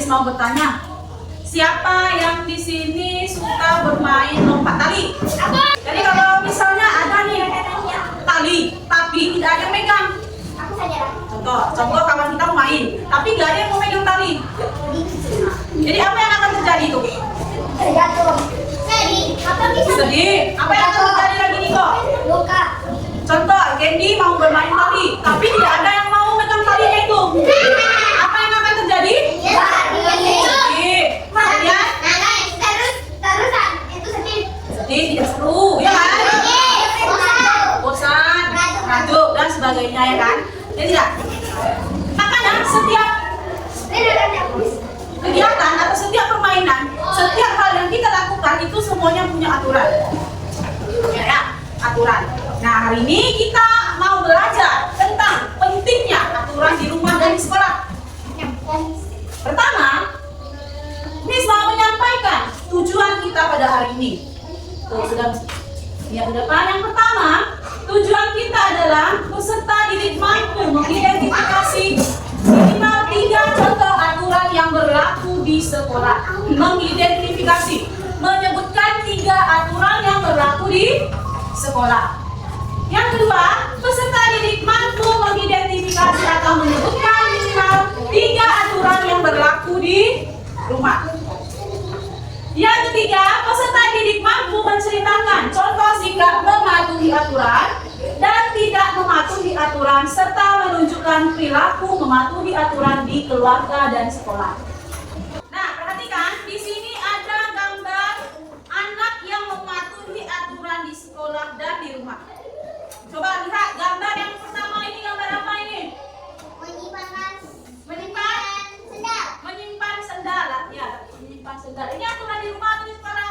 Miss mau bertanya, siapa yang di sini suka bermain lompat tali? Aku. Jadi kalau misalnya ada nih tali, tapi tidak ada yang megang. Aku saja lah. Contoh kawan kita mau main, tapi nggak ada yang mau megang tali. Jadi apa yang akan terjadi tuh? Jatuh. Sedih. Apa bisa? Sedih. Apa yang akan terjadi lagi nih kok? Luka. Contoh, Candy mau bermain tali, tapi tidak ada yang mau megang talinya itu. Apa yang akan terjadi? Sedih. Kemudian Terusan itu sedih. sedih, tidak seru, ya kan? Bosan, ngantuk dan sebagainya, ya kan? Jadi tidak. Makanya setiap kegiatan atau setiap permainan, setiap hal yang kita lakukan itu semuanya punya aturan. Ya, aturan. Nah, hari ini kita mau belajar tentang pentingnya aturan di rumah dan di sekolah. Pertama, Miss mau menyampaikan tujuan kita pada hari ini. Tuh, sudah lihat di depan. Yang pertama, tujuan kita adalah peserta didik mampu mengidentifikasi minimal 3 contoh aturan yang berlaku di sekolah. Mengidentifikasi, menyebutkan 3 aturan yang berlaku di sekolah. Yang kedua, peserta didik mampu mengidentifikasi atau menyebutkan minimal 3 aturan yang berlaku di rumah. Yang ketiga, peserta didik mampu menceritakan contoh sikap mematuhi aturan dan tidak mematuhi aturan serta menunjukkan perilaku mematuhi aturan di keluarga dan sekolah. Nah, perhatikan di sini ada gambar anak yang mematuhi aturan di sekolah dan di rumah. Coba lihat gambar yang pertama ini, gambar apa ini? Menyimpan sendal. Ya, menyimpan sendal. Ini aturan di rumah atau di sekolah?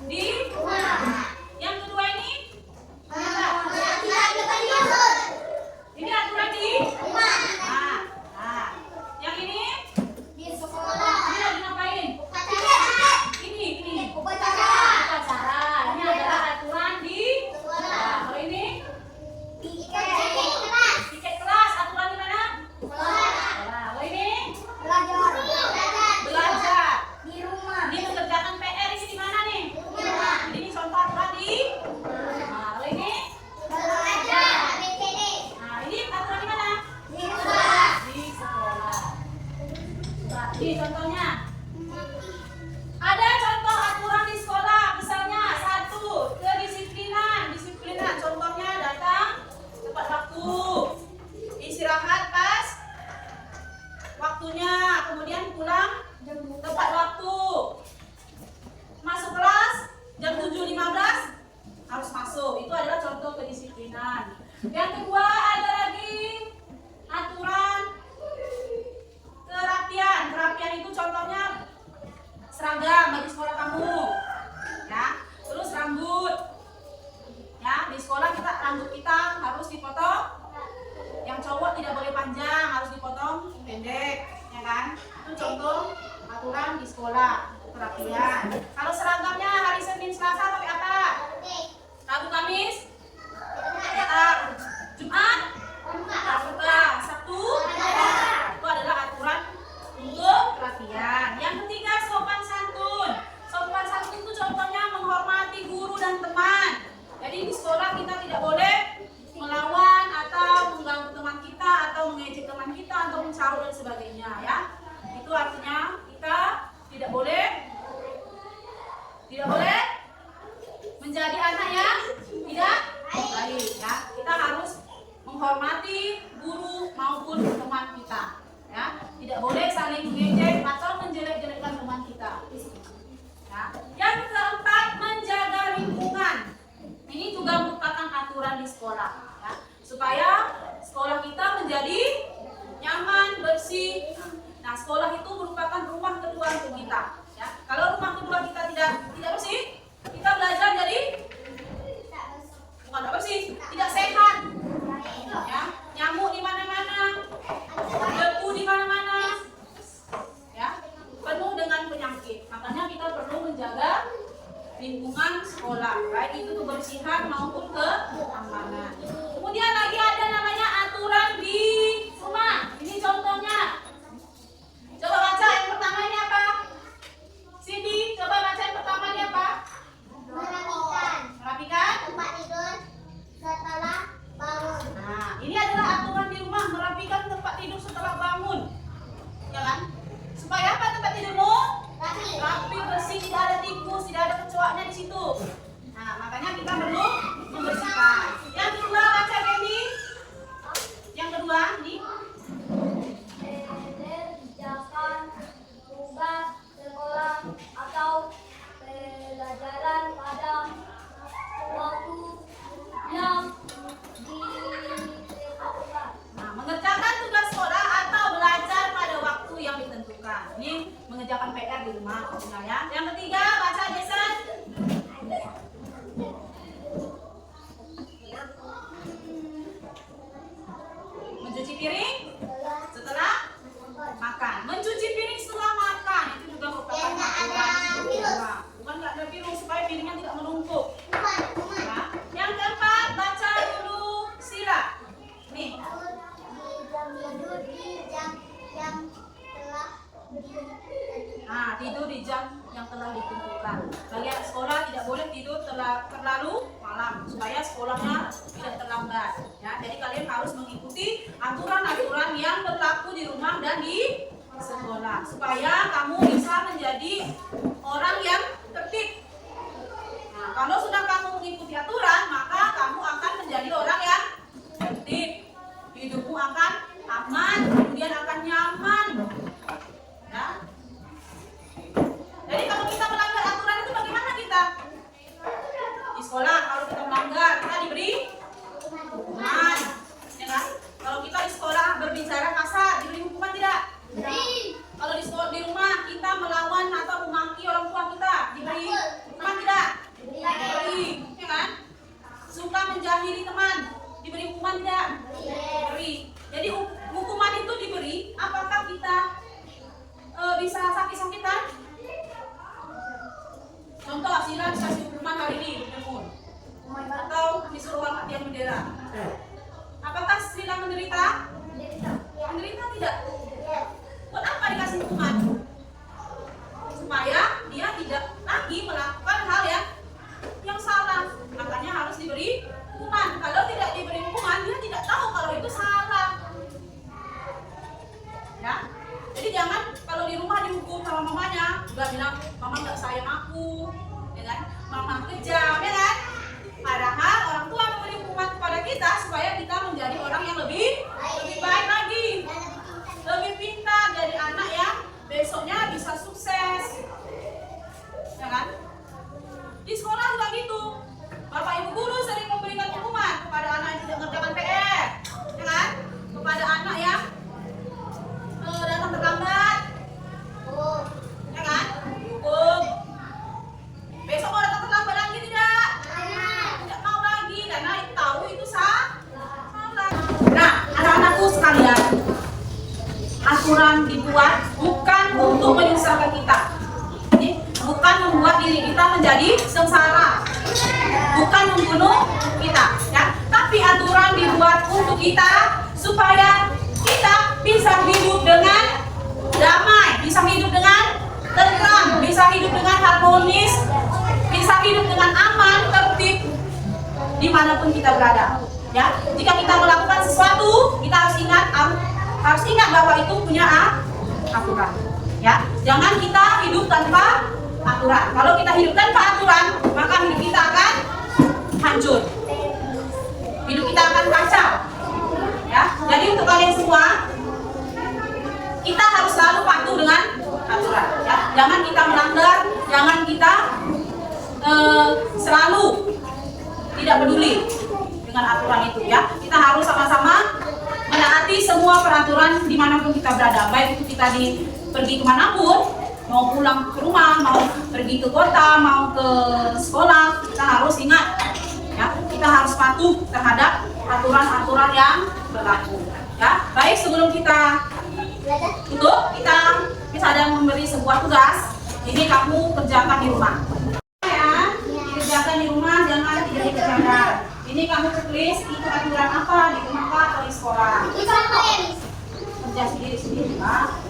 Di rumah. Yang kedua ini? Ini aturan di rumah. Nah. Yang ini? Ini lagi ngapain? Ini. Upacara. Ini adalah aturan di sekolah. Kalau ini? Tiket kelas. Aturan di mana? Sekolah. Kalau ini? Belajar. Di rumah. Ini mengerjakan PR ini di mana nih? Jadi ini contoh aturan di. Nah, kalau ini? Nah, ini aturan di mana? Di sekolah. Nah, ini contohnya. Ada contoh aturan di sekolah, misalnya 1, kedisiplinan. Disiplinan, contohnya datang tepat waktu, istirahat pas waktunya, kemudian pulang tepat waktu, masuk kelas jam 7.15 harus masuk. Itu adalah contoh kedisiplinan. Yang kedua, ada lagi aturan kerapian. Kerapian itu contohnya seragam bagi sekolah kamu, ya. Terus rambut, ya. Di sekolah rambut kita harus dipotong. Yang cowok tidak boleh panjang, harus dipotong pendek, ya kan? Itu contoh aturan di sekolah, kerapian. Kalau seragamnya hari Senin, Selasa pakai apa? Rabu, Kamis? Jumat? Sabtu? Itu adalah aturan untuk kerapian. Yang ketiga, sopan santun. Sopan santun itu contohnya menghormati guru dan teman. Jadi di sekolah kita tidak boleh melawan atau mengganggu teman kita atau mengejek teman kita atau mencaur dan sebagainya, ya. Itu artinya kita tidak boleh menjadi anak yang tidak baik, ya. Kita harus menghormati guru maupun teman kita, ya. Tidak boleh saling mengejek atau menjelek-jelekkan teman kita, ya. Yang keempat, menjaga lingkungan. Ini juga merupakan aturan di sekolah, ya, supaya sekolah kita menjadi nyaman, bersih. Nah, sekolah itu merupakan rumah kedua untuk kita, ya. Kalau rumah kedua kita tidak bersih, kita belajar jadi bukan bersih, tidak sehat, ya. Nyamuk di mana-mana, debu di mana-mana, ya, penuh dengan penyakit. Makanya kita perlu menjaga lingkungan sekolah, baik itu kebersihan maupun keamanan. Kemudian lagi ada namanya aturan di rumah. Ini contohnya. Coba baca yang pertama. Ini mengerjakan PR di rumah tentunya ya. Yang ketiga, baca Jason. Mencuci piring setelah makan. Mencuci piring setelah makan itu juga merupakan aturan di rumah. Bukan nggak ada piring supaya piringnya tidak menumpuk. Ya. Yang keempat, baca dulu sila. Nih. Nah, tidur di jam yang telah ditentukan. Bagi anak sekolah tidak boleh tidur terlalu malam supaya sekolahnya tidak terlambat. Ya, jadi kalian harus mengikuti aturan-aturan yang berlaku di rumah dan di sekolah supaya kamu bisa menjadi orang yang tertib. Nah, kalau sudah kamu mengikuti aturan, maka kamu akan menjadi orang yang tertib. Hidupmu akan aman, kemudian akan nyaman. Ya. Jadi kalau kita melanggar aturan itu bagaimana kita? Di sekolah kalau kita melanggar, kita diberi hukuman. Ya kan? Kalau kita di sekolah berbicara kasar, diberi hukuman tidak? Kalau di sekolah di rumah kita melawan atau memaki orang tua kita, diberi hukuman tidak? Diberi, ya kan? Suka menjahili teman, diberi hukuman tidak? Diberi. Jadi hukuman itu diberi, apakah kita bisa sakit-sakitan? Contoh, Sila dikasih hukuman hari ini, atau disuruh angkat tiang bendera. Apakah Sila menderita? Menderita tidak? Buat apa dikasih hukuman? Supaya dia tidak lagi melakukan hal yang salah. Makanya harus diberi hukuman. Kalau tidak diberi hukuman, dia tidak tahu kalau itu salah. Ya, jadi jangan kalau di rumah dihukum sama mamanya, juga bilang mama nggak sayang aku, ya kan? Mama kejam, ya kan? Padahal orang tua memberi hukuman kepada kita supaya kita menjadi orang yang lebih baik lagi, lebih pintar, jadi anak yang besoknya bisa sukses, ya kan? Di sekolah juga gitu. Bapak ibu guru sering memberikan hukuman kepada anak yang tidak mengerjakan PR, ya kan? Kepada anak yang datang terlambat, ya kan? Hukum. Besok mau datang terlambat lagi tidak? Tidak mau lagi karena tahu itu salah. Nah, anak-anakku sekalian, aturan dibuat bukan untuk menyusahkan kita. Jadi, bukan membuat diri kita menjadi sengsara, bukan membunuh kita, ya. Tapi aturan dibuat untuk kita supaya kita bisa hidup dengan damai, bisa hidup dengan tenang, bisa hidup dengan harmonis, bisa hidup dengan aman, tertib dimanapun kita berada. Ya, jika kita melakukan sesuatu, kita harus ingat bahwa itu punya aturan. Ya, jangan kita hidup tanpa aturan. Kalau kita hidup tanpa aturan, maka hidup kita akan hancur. Hidup kita akan kacau. Ya, jadi untuk kalian semua, kita harus selalu patuh dengan aturan. Ya, jangan kita melanggar, jangan kita selalu tidak peduli dengan aturan itu. Ya, kita harus sama-sama menaati semua peraturan dimanapun kita berada. Baik itu kita pergi kemanapun, mau pulang ke rumah, mau pergi ke kota, mau ke sekolah, kita harus ingat. Ya, kita harus patuh terhadap aturan-aturan yang berlaku. Ya, baik sebelum kita tutup, kita ada memberi sebuah tugas. Ini kamu kerjakan di rumah. Ya, dikerjakan di rumah, jangan tidak dikerjakan. Ini kamu checklist, itu aturan apa di rumah atau di sekolah. Kerja sendiri-sendiri, Pak.